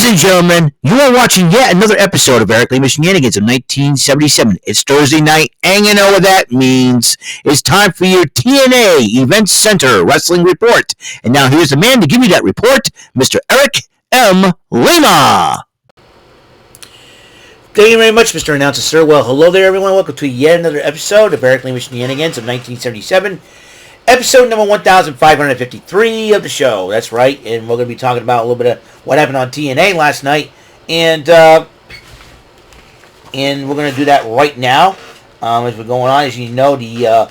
Ladies and gentlemen, you are watching yet another episode of Eric Lima Shenanigans of 1977. It's Thursday night, and you know what that means. It's time for your TNA Event Center Wrestling Report. And now here's the man to give you that report, Mr. Eric M. Lima. Thank you very much, Mr. Announcer, sir. Well, hello there, everyone. Welcome to yet another episode of Eric Lima Shenanigans of 1977. Episode number 1553 of the show. That's right. And we're going to be talking about a little bit of what happened on TNA last night. And we're going to do that right now. As we're going on, as you know, the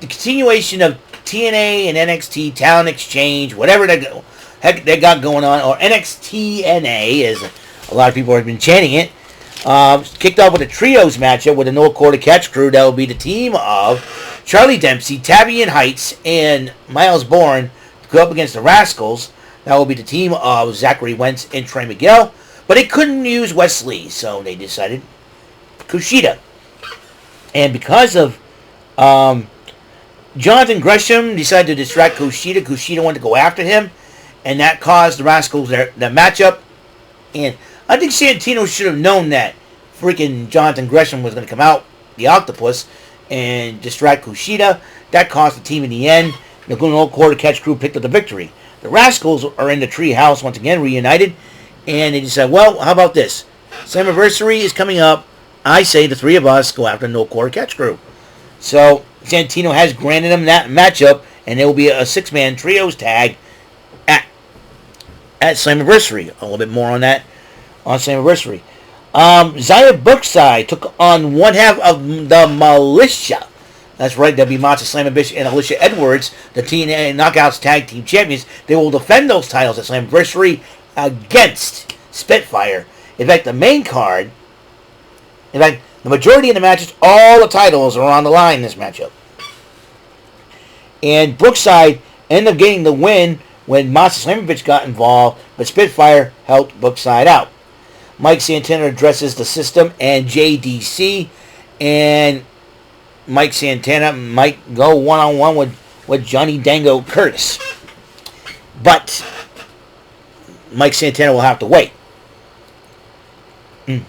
continuation of TNA and NXT Talent Exchange, whatever they got going on, or NXTNA, as a lot of people have been chanting it, kicked off with a trios matchup with a no quarter catch crew. That will be the team of Charlie Dempsey, Tavian Heights, and Miles Bourne to go up against the Rascals. That will be the team of Zachary Wentz and Trey Miguel. But they couldn't use Wesley, so they decided Kushida. And because of Jonathan Gresham decided to distract Kushida, Kushida wanted to go after him, and that caused the Rascals their matchup. And I think Santino should have known that freaking Jonathan Gresham was going to come out, the octopus, and distract Kushida. That cost the team in the end. The no quarter catch crew picked up the victory. The Rascals are in the tree house once again, reunited, and they decided, well, how about this? Slammiversary is coming up. I say the three of us go after the no quarter catch crew. So Santino has granted them that matchup, and there will be a six-man trios tag at Slammiversary. A little bit more on that on Slammiversary. Zaya Brookside took on one half of the Militia. That's right, that'll be Matza Slammiversary and Alicia Edwards, the TNA Knockouts Tag Team Champions. They will defend those titles at Slammiversary against Spitfire. In fact, the majority of the matches, all the titles are on the line in this matchup. And Brookside ended up getting the win when Matza Slammiversary got involved, but Spitfire helped Brookside out. Mike Santana addresses the system and JDC, and Mike Santana might go one-on-one with Johnny Dango Curtis. But Mike Santana will have to wait. Oh,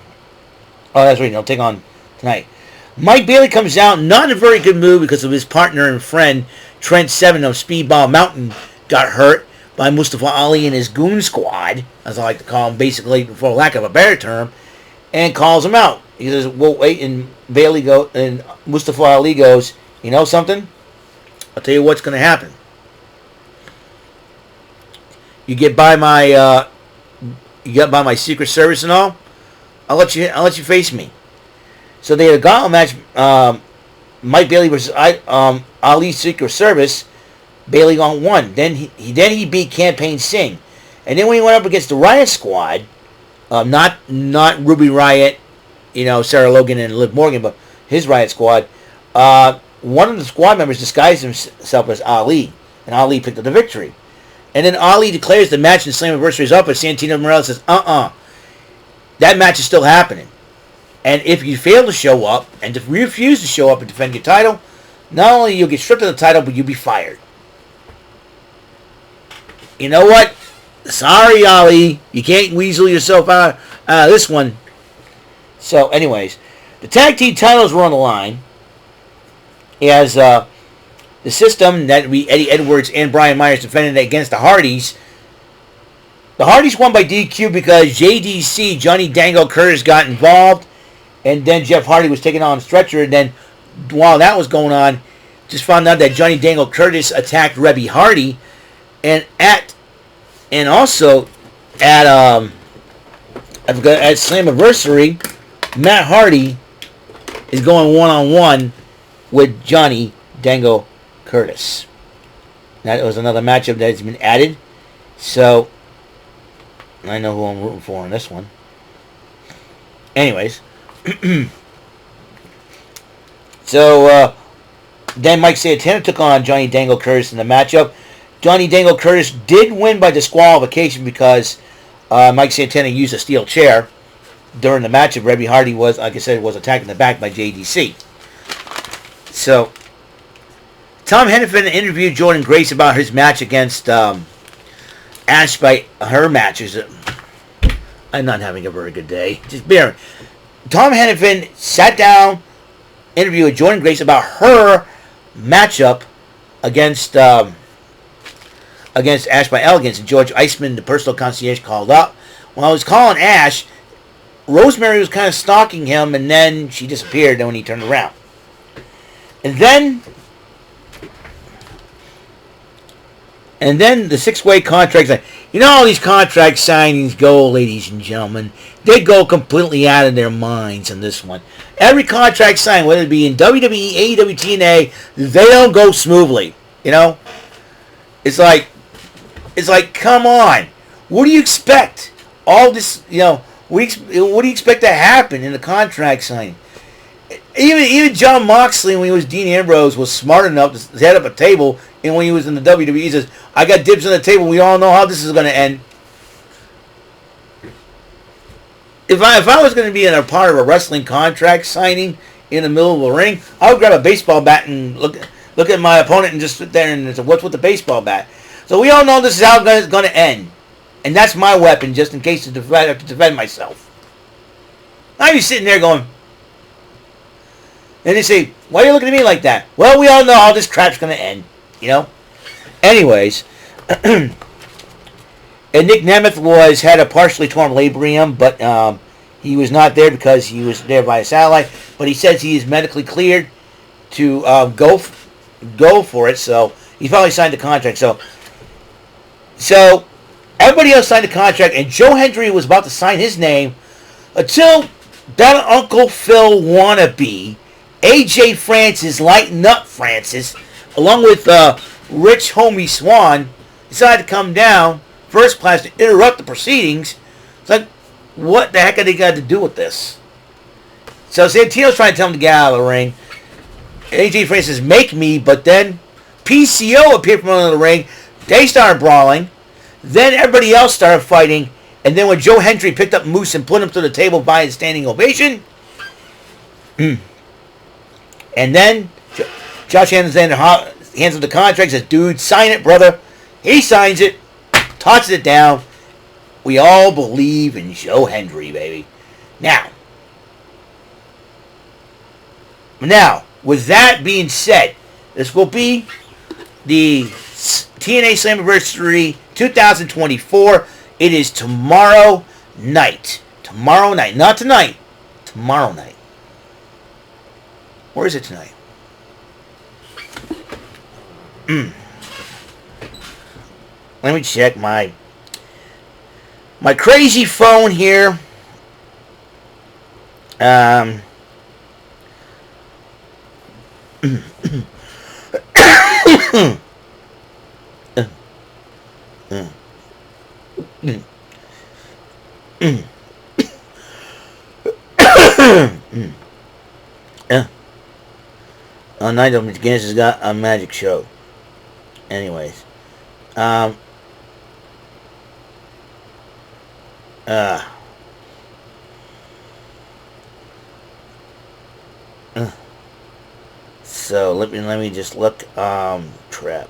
that's right. He'll take on tonight. Mike Bailey comes out, not in a very good mood because of his partner and friend, Trent Seven of Speedball Mountain, got hurt by Mustafa Ali and his goon squad, as I like to call him, basically, for lack of a better term, and calls him out. He says, "Well, wait," and Mustafa Ali goes, "You know something? I'll tell you what's going to happen. You get by my Secret Service and all. I'll let you face me." So they had a gauntlet match. Mike Bailey versus Ali's Secret Service. Bailey won. Then he beat Campaign Singh, and then when he went up against the Riot Squad, not Ruby Riot, Sarah Logan and Liv Morgan, but his Riot Squad, one of the squad members disguised himself as Ali, and Ali picked up the victory. And then Ali declares the match in Slammiversary is up, but Santino Morales says, that match is still happening. And if you fail to show up, and refuse to show up and defend your title, not only you'll get stripped of the title, but you'll be fired. You know what? Sorry, Ali. You can't weasel yourself out of this one. So, anyways, the tag team titles were on the line. As the system that Eddie Edwards and Brian Myers defended against the Hardys. The Hardys won by DQ because JDC, Johnny Dango Curtis, got involved. And then Jeff Hardy was taken on a stretcher. And then while that was going on, just found out that Johnny Dango Curtis attacked Rebby Hardy. And also at Slammiversary, Matt Hardy is going one-on-one with Johnny Dango Curtis. That was another matchup that has been added. So I know who I'm rooting for in this one. Anyways, so then Mike Santana took on Johnny Dango Curtis in the matchup. Johnny Dango Curtis did win by disqualification because Mike Santana used a steel chair during the matchup. Rebby Hardy was, like I said, was attacked in the back by JDC. So Tom Hennepin interviewed Jordan Grace about his match against asked by her matches. I'm not having a very good day. Just bear. Tom Hannafin sat down, interviewed with Jordan Grace about her matchup against Ash by Elegance, and George Iceman, the personal concierge, called up. When I was calling Ash, Rosemary was kind of stalking him, and then she disappeared. Then when he turned around, and then the six-way contracts. You know how these contract signings go, ladies and gentlemen. They go completely out of their minds on this one. Every contract signed, whether it be in WWE, AEW, TNA, they don't go smoothly. You know, it's like, come on. What do you expect? All this, you know, what do you expect to happen in the contract signing? Even John Moxley, when he was Dean Ambrose, was smart enough to set up a table. And when he was in the WWE, he says, "I got dibs on the table. We all know how this is going to end." If I was going to be in a part of a wrestling contract signing in the middle of a ring, I would grab a baseball bat and look at my opponent and just sit there and say, "What's with the baseball bat?" So we all know this is how it's going to end, and that's my weapon, just in case to defend myself. I'd be sitting there going. And they say, "Why are you looking at me like that?" Well, we all know how this crap's going to end, you know? Anyways, and Nick Nemeth had a partially torn labrum, but he was not there because he was there via satellite. But he says he is medically cleared to go for it, so he finally signed the contract. So everybody else signed the contract, and Joe Hendry was about to sign his name until that Uncle Phil wannabe, AJ Francis, Lighten Up Francis, along with Rich Homie Swan, decided to come down first class to interrupt the proceedings. It's like, what the heck are they got to do with this? So Santino's trying to tell him to get out of the ring. AJ Francis, make me, but then PCO appeared from under the ring. They started brawling. Then everybody else started fighting. And then when Joe Hendry picked up Moose and put him to the table by his standing ovation, and then Josh Alexander hands him the contract, says, "Dude, sign it, brother." He signs it, tosses it down. We all believe in Joe Hendry, baby. Now, with that being said, this will be the TNA Slammiversary 2024. It is tomorrow night. Tomorrow night. Not tonight. Tomorrow night. Where is it tonight? Let me check my crazy phone here. Nigel McGuinness has got a magic show. Anyways. So let me just look trap.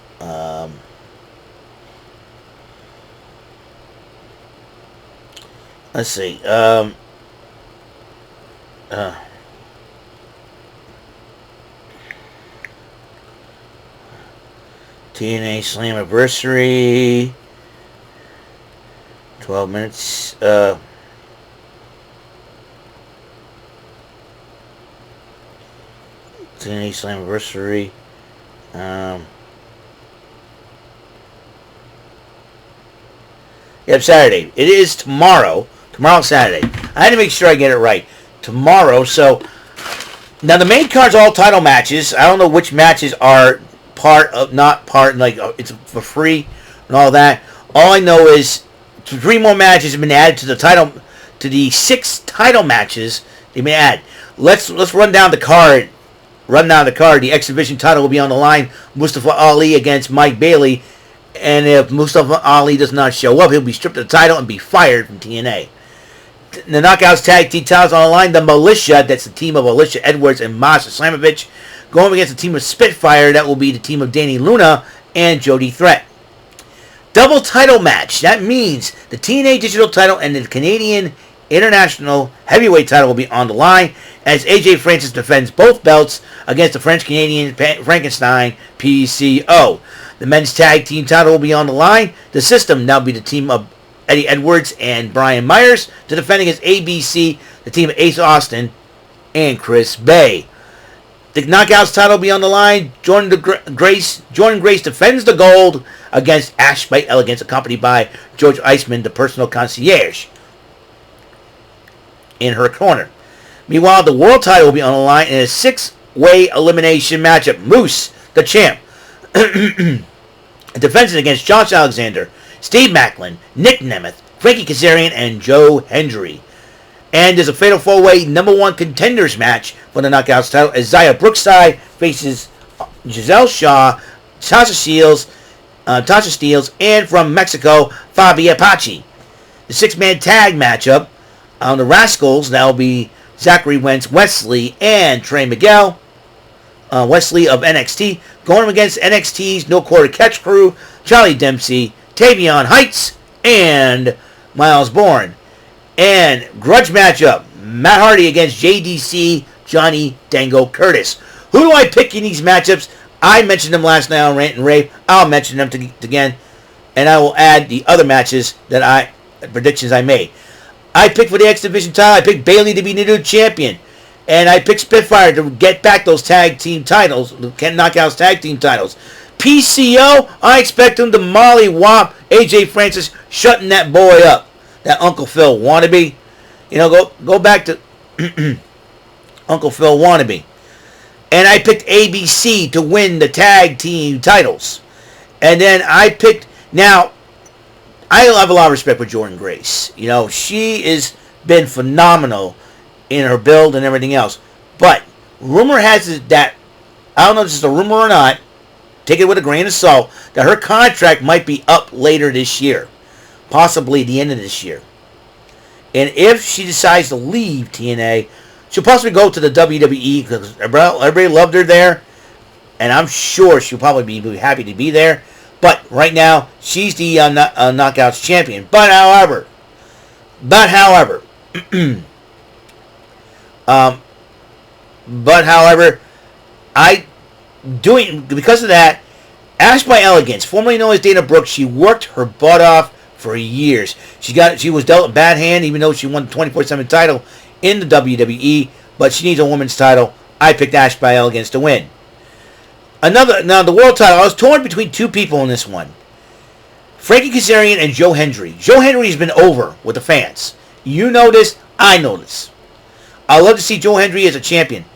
Let's see. TNA Slammiversary. 12 minutes. TNA Slammiversary. Yep, Saturday. It is tomorrow. Tomorrow, Saturday. I had to make sure I get it right. Tomorrow. So now the main card's all title matches. I don't know which matches are not part, like it's for free and all that. All I know is 3 more matches have been added to the 6 title matches they've been added. Let's run down the card. The exhibition title will be on the line. Mustafa Ali against Mike Bailey. And if Mustafa Ali does not show up, he'll be stripped of the title and be fired from TNA. The Knockouts Tag Team titles on the line. The Militia, that's the team of Alicia Edwards and Masha Slamovich, going against the team of Spitfire. That will be the team of Danny Luna and Jody Threat. Double title match. That means the TNA digital title and the Canadian International Heavyweight title will be on the line as AJ Francis defends both belts against the French-Canadian Frankenstein PCO. The men's tag team title will be on the line. The system now be the team of Eddie Edwards and Brian Myers to defend against ABC, the team of Ace Austin and Chris Bay. The Knockouts title will be on the line. Jordan Grace defends the gold against Ash by Elegance, accompanied by George Iceman, the personal concierge, in her corner. Meanwhile, the world title will be on the line in a 6-way elimination matchup. Moose, the champ, defends it against Josh Alexander, Steve Macklin, Nick Nemeth, Frankie Kazarian, and Joe Hendry. And there's a fatal 4-way number 1 contenders match for the Knockouts title as Zaya Brookside faces Giselle Shaw, Tasha Steeles, and from Mexico, Fabi Apache. The 6-man tag matchup on the Rascals, that will be Zachary Wentz Wesley and Trey Miguel, Wesley of NXT, going against NXT's No Quarter Catch Crew, Charlie Dempsey, Tavion Heights, and Miles Bourne. And grudge matchup, Matt Hardy against JDC, Johnny Dango Curtis. Who do I pick in these matchups? I mentioned them last night on Rant and Rave. I'll mention them again, and I will add the other matches predictions I made. I picked for the X Division title. I picked Bayley to be the new champion, and I picked Spitfire to get back those tag team titles, the Knockouts tag team titles. PCO, I expect him to mollywop AJ Francis, shutting that boy up. That Uncle Phil wannabe. Go back to Uncle Phil wannabe. And I picked ABC to win the tag team titles. And then I picked... Now, I have a lot of respect for Jordan Grace. She has been phenomenal in her build and everything else. But rumor has it that... I don't know if this is a rumor or not. Take it with a grain of salt. That her contract might be up later this year. Possibly the end of this year. And if she decides to leave TNA, she'll possibly go to the WWE because everybody loved her there. And I'm sure she'll probably be happy to be there. But right now, she's the Knockouts champion. But however, because of that, Ash by Elegance, formerly known as Dana Brooke, she worked her butt off for years. She was dealt a bad hand, even though she won the 24/7 title in the WWE. But she needs a women's title. I picked Ash by Elegance to win. Now the world title. I was torn between two people in this one: Frankie Kazarian and Joe Hendry. Joe Hendry's been over with the fans. You know this. I know this. I love to see Joe Hendry as a champion.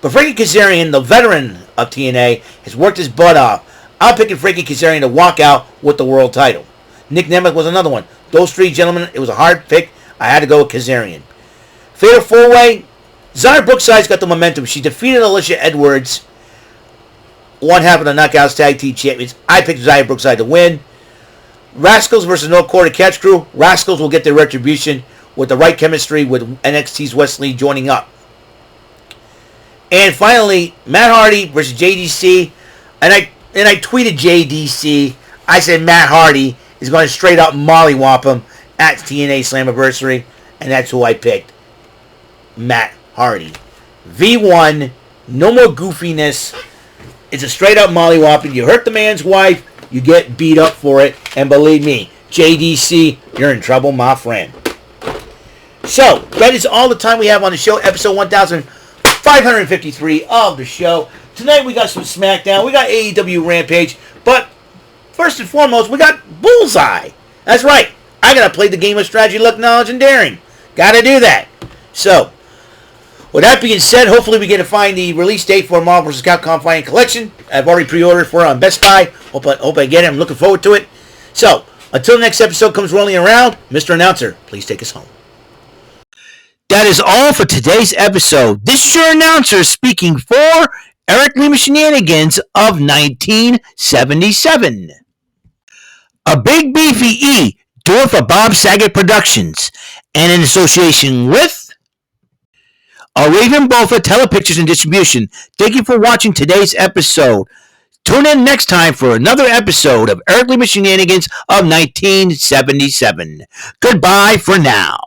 But Frankie Kazarian, the veteran of TNA, has worked his butt off. I'm picking Frankie Kazarian to walk out with the world title. Nick Nemeth was another one. Those three gentlemen, it was a hard pick. I had to go with Kazarian. Fatal 4-way, Zaya Brookside's got the momentum. She defeated Alicia Edwards, one half of the Knockouts Tag Team Champions. I picked Zaya Brookside to win. Rascals versus No Quarter Catch Crew. Rascals will get their retribution with the right chemistry with NXT's Wesley joining up. And finally, Matt Hardy versus JDC. And I tweeted JDC. I said Matt Hardy is going to straight up mollywop him at TNA Slammiversary. And that's who I picked. Matt Hardy. V1. No more goofiness. It's a straight up mollywhopping. You hurt the man's wife, you get beat up for it. And believe me, JDC, you're in trouble, my friend. So, that is all the time we have on the show. Episode 1553 of the show. Tonight we got some SmackDown. We got AEW Rampage. But first and foremost, we got Bullseye. That's right. I got to play the game of strategy, luck, knowledge, and daring. Got to do that. So, with that being said, hopefully we get to find the release date for Marvel vs. Capcom Fighting Collection. I've already pre-ordered for it on Best Buy. Hope I get it. I'm looking forward to it. So, until the next episode comes rolling around, Mr. Announcer, please take us home. That is all for today's episode. This is your announcer speaking for Eric Lima Shenanigans of 1977. A Big Beefy E, doing for Bob Saget Productions, and in association with A Raven Bofa Telepictures and Distribution. Thank you for watching today's episode. Tune in next time for another episode of Eric Lima Shenanigans of 1977. Goodbye for now.